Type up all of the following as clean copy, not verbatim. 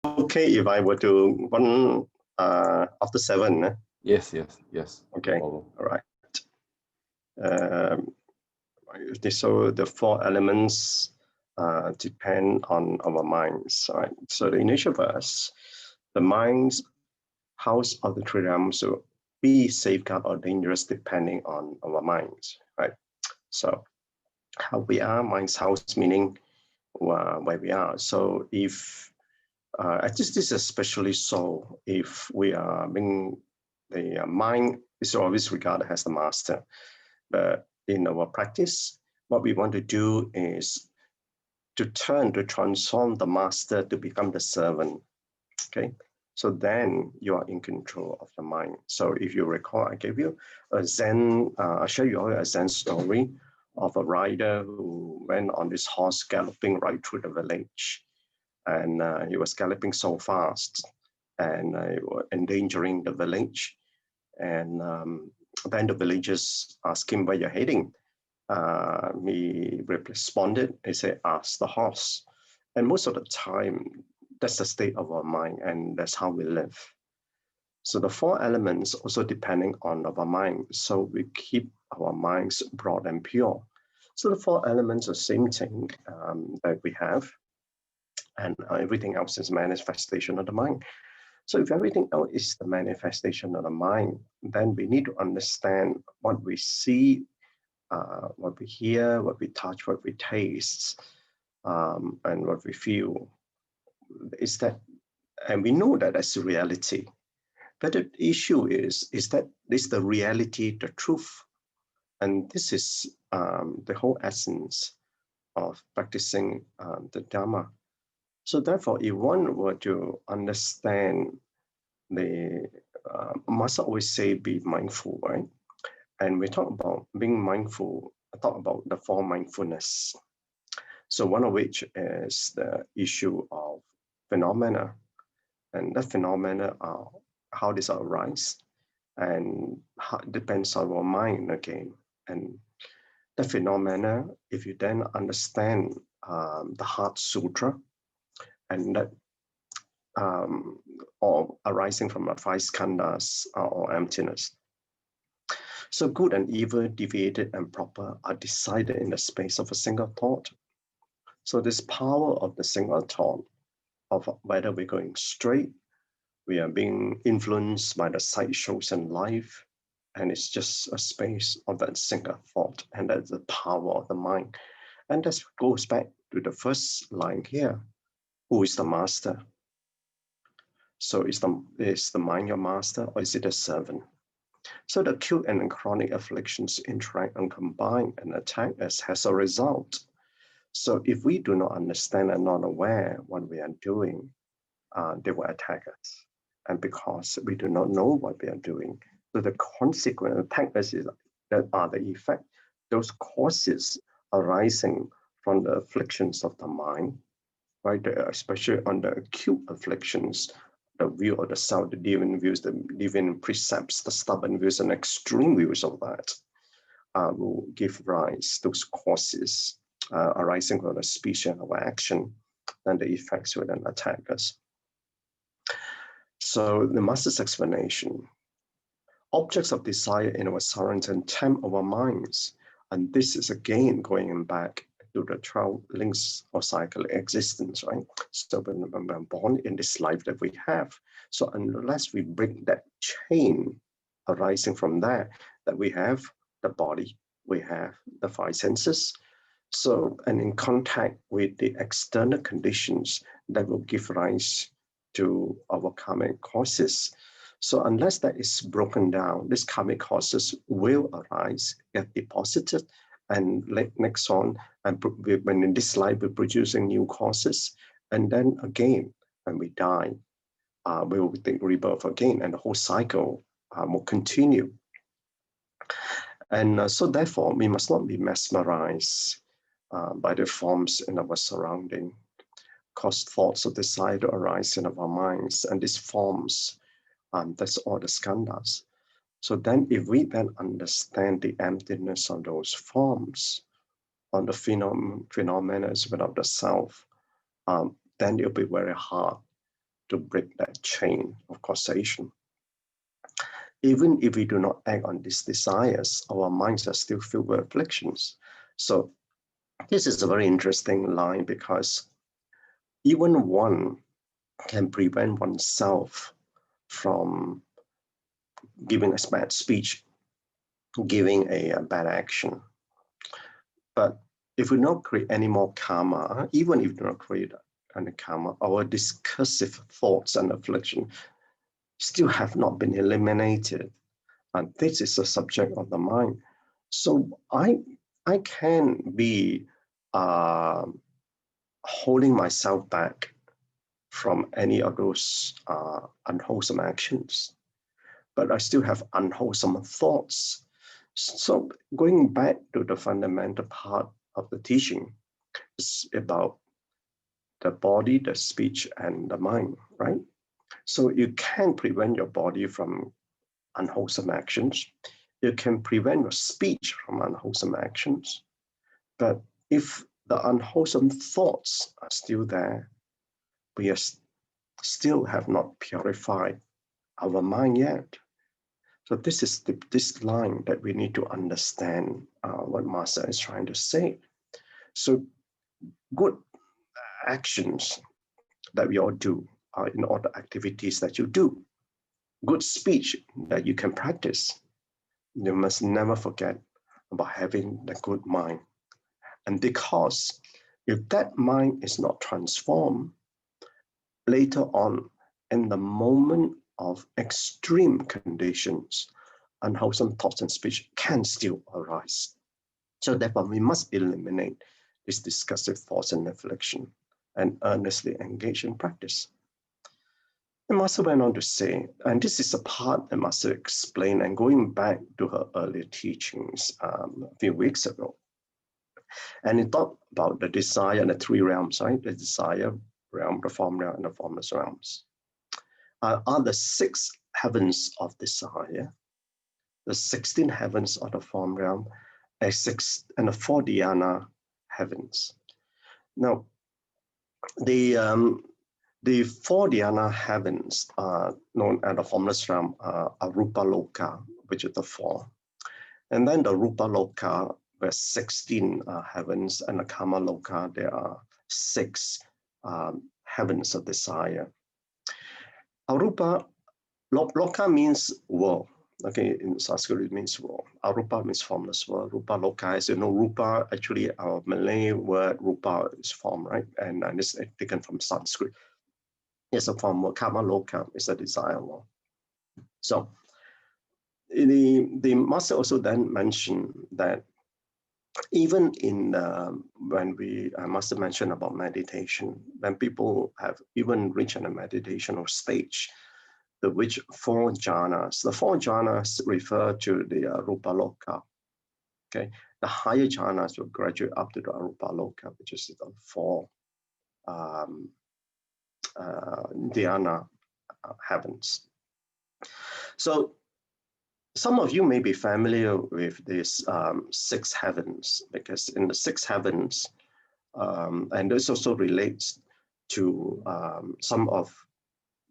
okay if I were to one after 7? Yes. Okay, No all right. So the 4 elements depend on our minds, right? So the initial verse, the mind's house of the three realms will be safeguard or dangerous depending on our minds, right? So how we are, mind's house meaning where we are. So if this is especially so if we are being the mind is always regarded as the master, but in our practice, what we want to do is to transform the master to become the servant. Okay, so then you are in control of the mind. So if you recall, I gave you a Zen, I'll show you a Zen story of a rider who went on this horse galloping right through the village. And he was galloping so fast and endangering the village. And then the villagers asked him where you're heading. He responded, he said, ask the horse. And most of the time, that's the state of our mind, and that's how we live. So the 4 elements also depending on our mind. So we keep our minds broad and pure. So the 4 elements are the same thing that we have, and everything else is manifestation of the mind. So if everything else is the manifestation of the mind, then we need to understand what we see, what we hear, what we touch, what we taste, and what we feel. Is that, and we know that that's the reality. But the issue is that this the reality, the truth, and this is the whole essence of practicing the Dharma. So therefore, if one were to understand the Master always say be mindful, right? And we talk about being mindful, I talk about the 4 mindfulness. So one of which is the issue of phenomena, and that phenomena are how this arise, and how, depends on our mind again. And the phenomena, if you then understand the Heart Sutra, and that or arising from the 5 skandhas or emptiness. So good and evil, deviated and proper are decided in the space of a single thought. So this power of the single thought of whether we're going straight, we are being influenced by the sideshows in life, and it's just a space of that single thought, and that's the power of the mind. And that goes back to the first line here. Who is the master? So is the mind your master, or is it a servant? So the acute and chronic afflictions interact and combine and attack us as a result. So if we do not understand and not aware what we are doing, they will attack us. And because we do not know what we are doing, so the consequent attack us is that are the effect, those causes arising from the afflictions of the mind, right? Especially on the acute afflictions, the view of the self, the deviant views, the deviant precepts, the stubborn views, and extreme views of that will give rise to those causes arising from the speech and our action, and the effects will then attack us. So the Master's explanation, objects of desire in our surroundings tempt our minds, and this is again going back to the 12 links of cycle existence, right? So when we're born in this life that we have, so unless we break that chain arising from there, that we have the body, we have the 5 senses, so and in contact with the external conditions that will give rise to our karmic causes. So unless that is broken down, these karmic causes will arise, get deposited, and next on, and when in this life we're producing new causes, and then again, when we die, we will think rebirth again, and the whole cycle will continue. And so therefore, we must not be mesmerized by the forms in our surrounding, cause thoughts of desire to arise in our minds, and these forms, that's all the skandhas. So then if we then understand the emptiness of those forms, on the phenomena without the self, then it'll be very hard to break that chain of causation. Even if we do not act on these desires, our minds are still filled with afflictions. So this is a very interesting line, because even one can prevent oneself from giving a bad speech, giving a bad action. But if we don't create any more karma, even if we do not create any karma, our discursive thoughts and affliction still have not been eliminated. And this is the subject of the mind. So I can be holding myself back from any of those unwholesome actions, but I still have unwholesome thoughts. So going back to the fundamental part of the teaching is about the body, the speech, and the mind, right? So you can prevent your body from unwholesome actions. You can prevent your speech from unwholesome actions. But if the unwholesome thoughts are still there, we still have not purified our mind yet. So this is this line that we need to understand what Master is trying to say. So good actions that we all do are in all the activities that you do. Good speech that you can practice. You must never forget about having the good mind. And because if that mind is not transformed, later on, in the moment of extreme conditions, unwholesome thoughts and speech can still arise. So therefore, we must eliminate these discursive thoughts and affliction and earnestly engage in practice. The Master went on to say, and this is a part that Master explained, and going back to her earlier teachings a few weeks ago. And he talked about the desire and the three realms, right? The desire realm, the form realm, and the formless realms. Are the 6 heavens of desire, the 16 heavens of the form realm, and the 4 dhyana heavens. Now, the 4 dhyana heavens are known as the formless realm, Arupa Loka, which is the 4. And then the Rupa Loka, where 16 heavens, and the Kama Loka, there are 6 heavens of desire. Arupa Loka means world. Okay, in Sanskrit it means world. Arupa means formless world. Rupa Loka is, Rupa, actually our Malay word Rupa is form, right? And it's taken from Sanskrit. It's a form word. Kama Loka is a desire world. So the Master also then mentioned that even in when Master mentioned about meditation, when people have even reached a meditational stage, the which 4 jhanas. The 4 jhanas refer to the Rupa Loka. Okay, the higher jhanas will graduate up to the Arupa Loka, which is the 4 dhyana heavens. So some of you may be familiar with these 6 heavens, because in the 6 heavens, and this also relates to some of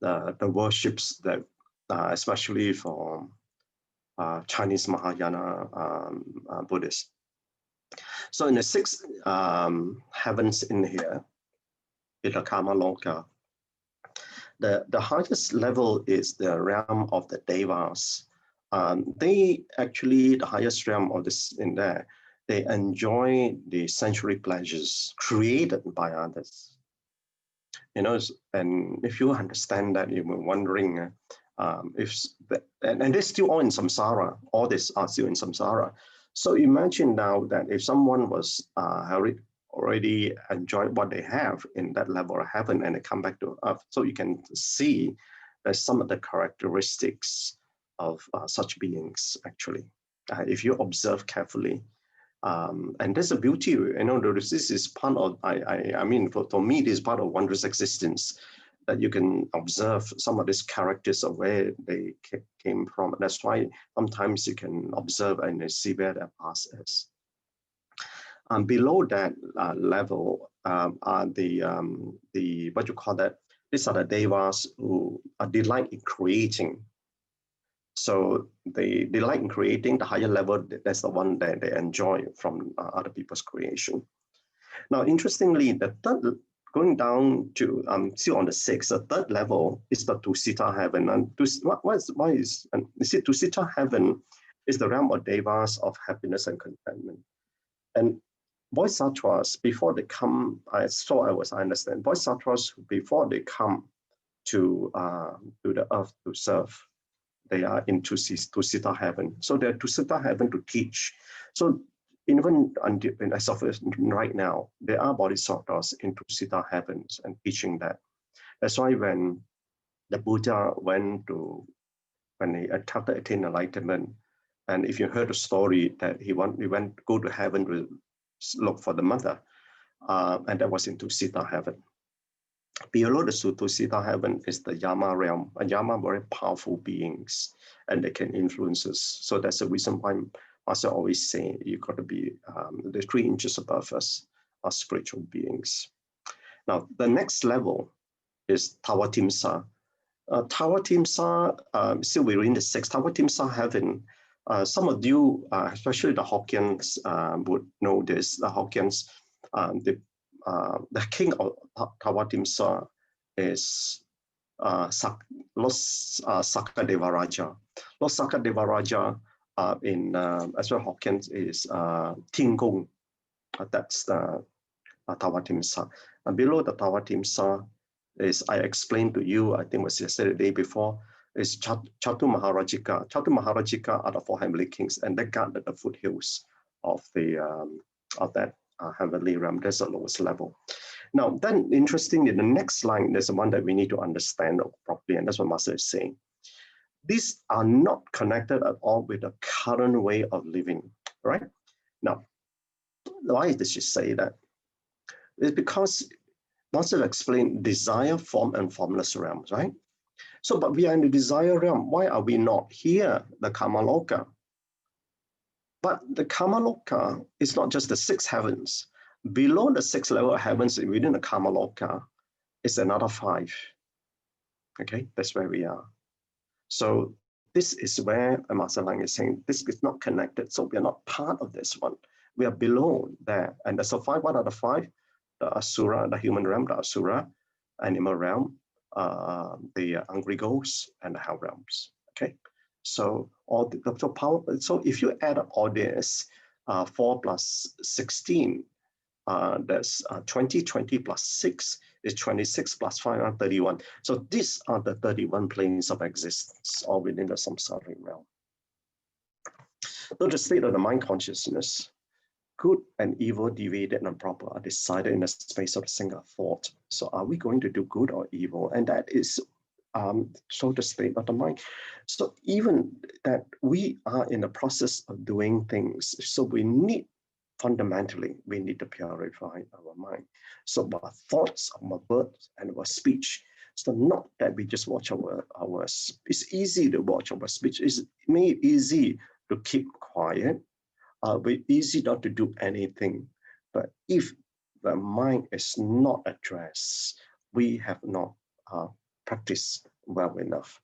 the worships that, especially for Chinese Mahayana Buddhists. So in the 6 heavens in here, in the Kama Loka, the highest level is the realm of the Devas. They actually, the highest realm of this in there, they enjoy the sensory pleasures created by others. And if you understand that, you were wondering and they're still all in samsara. All this are still in samsara. So imagine now that if someone was already enjoyed what they have in that level of heaven, and they come back to earth, so you can see that some of the characteristics of such beings actually, if you observe carefully. And there's a beauty, this is part of, I mean, for me, this is part of wondrous existence, that you can observe some of these characters of where they came from. That's why sometimes you can observe and see where their past is. Below that level are the what you call that, These are the devas who are delight in creating. So they delight in creating. The higher level, that's the one that they enjoy from other people's creation. Now, interestingly, the third, going down to still on the sixth, the third level is the Tusita heaven. And why is it Tusita heaven is the realm of devas of happiness and contentment. And bodhisattvas, before they come, I understand, bodhisattvas, before they come to the earth to serve, they are in Tusita heaven. So they're Tusita heaven to teach. So even as of right now, there are bodhisattvas in Tusita heavens and teaching that. That's why when the Buddha when he attempted to attain enlightenment, and if you heard the story that he went go to heaven to look for the mother, and that was in Tusita heaven. Below the Tusita heaven is the Yama realm, and Yama very powerful beings, and they can influence us. So that's the reason why Master always say you got to be the 3 inches above us are spiritual beings. Now the next level is Tawatimsa. Tawatimsa, still we're in the 6th. Tawatimsa heaven. Some of you, especially the Hokkiens, would know this. The Hokkiens, the king of Tawatimsa is Lord Sakadevaraja. Lord Sakadevaraja in as well Hokkiens is Tingong. That's the Tawatimsa. And below the Tawatimsa is, I explained to you, I think it was yesterday, the day before, is Chatu Maharajika. Chatu Maharajika are the 4 heavenly kings, and they guarded the foothills of that heavenly realm. That's the lowest level. Now, then, interestingly, the next line, there's the one that we need to understand properly, and that's what Master is saying. These are not connected at all with the current way of living, right? Now, why did she say that? It's because Master explained desire, form, and formless realms, right? So, but we are in the desire realm. Why are we not here, the Kamaloka? But the Kamaloka is not just the 6 heavens. Below the 6th level of heavens within the Kamaloka is another 5. Okay, that's where we are. So this is where Master Lang is saying this is not connected. So we are not part of this one. We are below there. And there's a 5. What are the 5? The Asura, the human realm, the Asura, animal realm, the angry ghosts, and the hell realms. Okay, so all the power. So if you add up all this, 4 plus 16, that's 20. 20 plus 6 is 26 plus 5 are 31. So these are the 31 planes of existence, all within the samsaric realm. So the state of the mind consciousness, good and evil, deviated and proper, are decided in the space of a single thought. So are we going to do good or evil? And that is so the state of the mind. So even that we are in the process of doing things, so we need, fundamentally, we need to purify our mind. So our thoughts, our words, and our speech. So not that we just watch our it's easy to watch our speech. It's made easy to keep quiet. Very easy not to do anything. But if the mind is not addressed, we have not practiced well enough.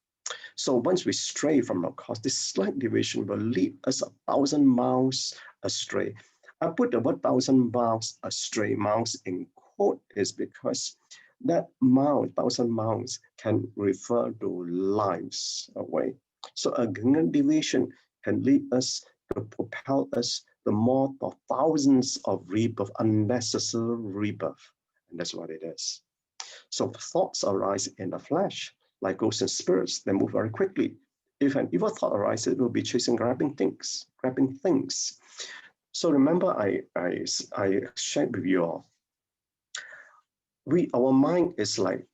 So once we stray from our course, this slight deviation will lead us 1,000 miles astray. I put the word 1,000 miles astray, miles in quote, is because that mile, 1,000 miles, can refer to lives away. So a deviation can lead us to propel us to more of thousands of rebirth, unnecessary rebirth. And that's what it is. So thoughts arise in the flesh, like ghosts and spirits, they move very quickly. If an evil thought arises, it will be chasing, grabbing things. So remember, I shared with you all, our mind is like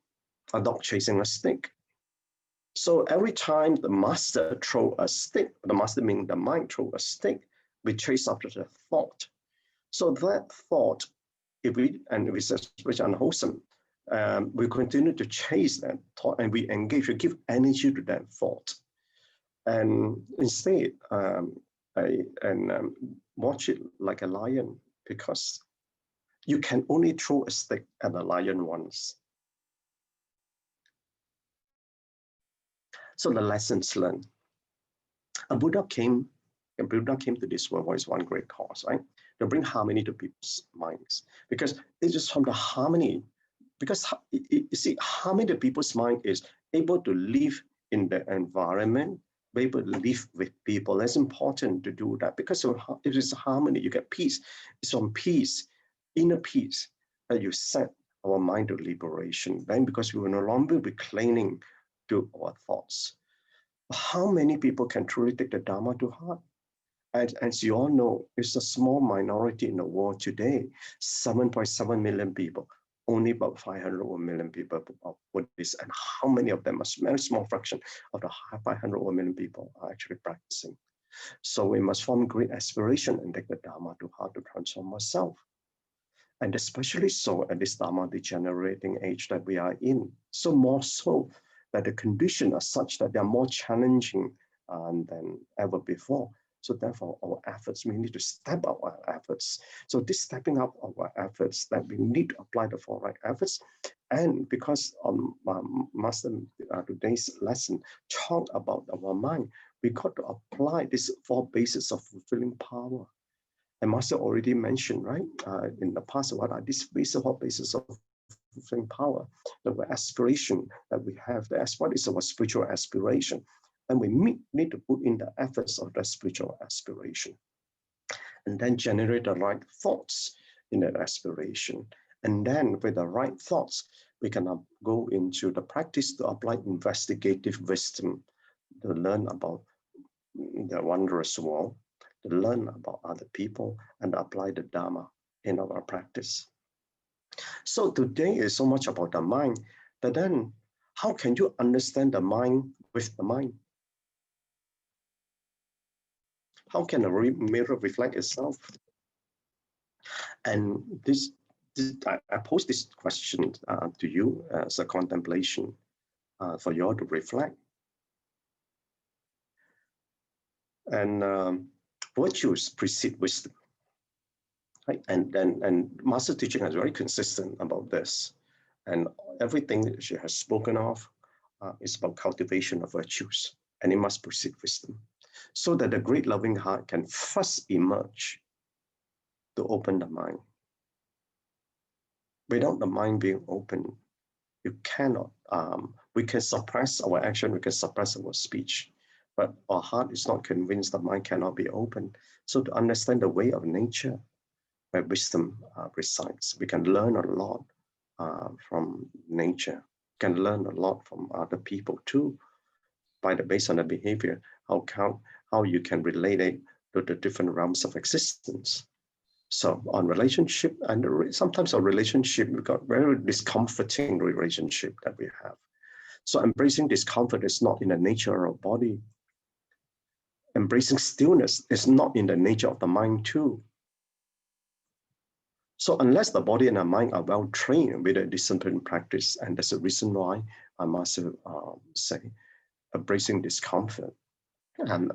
a dog chasing a stick. So every time the master throw a stick, the master meaning the mind throw a stick, we chase after the thought. So that thought, if we which unwholesome, we continue to chase that thought and we engage, we give energy to that thought. And instead, watch it like a lion, because you can only throw a stick at a lion once. So the lessons learned. A Buddha came to this world with one great cause, right? To bring harmony to people's minds. Because it is from the harmony, because you see, harmony to people's mind is able to live in the environment, be able to live with people. It's important to do that because if it's harmony, you get peace. It's from peace, inner peace, that you set our mind to liberation. Then because we will no longer be clinging to our thoughts. How many people can truly take the Dharma to heart? As you all know, it's a small minority in the world today, 7.7 million people, only about 500 million people are Buddhists, and how many of them, a very small fraction of the 500 million people are actually practicing. So we must form great aspiration and take the Dharma to heart to transform ourselves. And especially so at this Dharma degenerating age that we are in, so more so that the conditions are such that they are more challenging than ever before. So therefore, our efforts, we need to step up our efforts. So this stepping up of our efforts, that we need to apply the four right efforts. And because Master today's lesson talked about our mind, we got to apply these four bases of fulfilling power. And Master already mentioned, right, in the past, what are these four bases of fulfilling power? The aspiration that we have, what is our spiritual aspiration? And we need to put in the efforts of the spiritual aspiration. And then generate the right thoughts in that aspiration. And then with the right thoughts, we can go into the practice to apply investigative wisdom, to learn about the wondrous world, to learn about other people, and apply the Dharma in our practice. So today is so much about the mind, but then how can you understand the mind with the mind? How can a mirror reflect itself? And I pose this question to you as a contemplation for you all to reflect. And virtues precede wisdom. Right? And Master teaching is very consistent about this. And everything that she has spoken of is about cultivation of virtues, and it must precede wisdom, so that the great loving heart can first emerge to open the mind. Without the mind being open, you cannot, we can suppress our action, we can suppress our speech, but our heart is not convinced, the mind cannot be open. So to understand the way of nature, where wisdom resides, we can learn a lot from nature, can learn a lot from other people too, based on the behavior, how you can relate it to the different realms of existence. So on relationship, and sometimes our relationship, we've got very discomforting relationship that we have. So embracing discomfort is not in the nature of body. Embracing stillness is not in the nature of the mind too. So unless the body and the mind are well trained with a disciplined practice, and that's the reason why I must say, embracing discomfort, and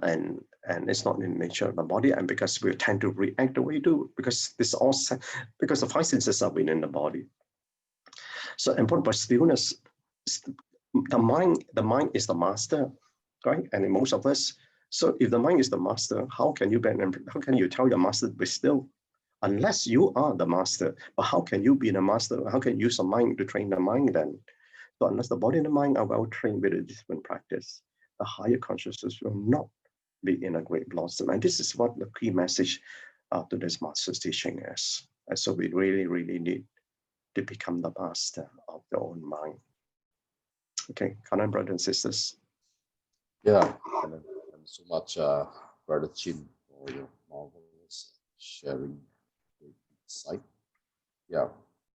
it's not in the nature of the body, and because we tend to react the way we do, because because the five senses are within the body. So important, but stillness, the mind is the master, right? And in most of us, so if the mind is the master, how can you tell your master to be still? Unless you are the master, but how can you be the master? How can you use the mind to train the mind then? So unless the body and the mind are well trained with a disciplined practice, the higher consciousness will not be in a great blossom. And this is what the key message to this master's teaching is. And so we really, really need to become the master of your own mind. Okay, Gan En, brothers and sisters. Yeah, and so much, Brother Chin, for your marvelous sharing, great insight. Yeah,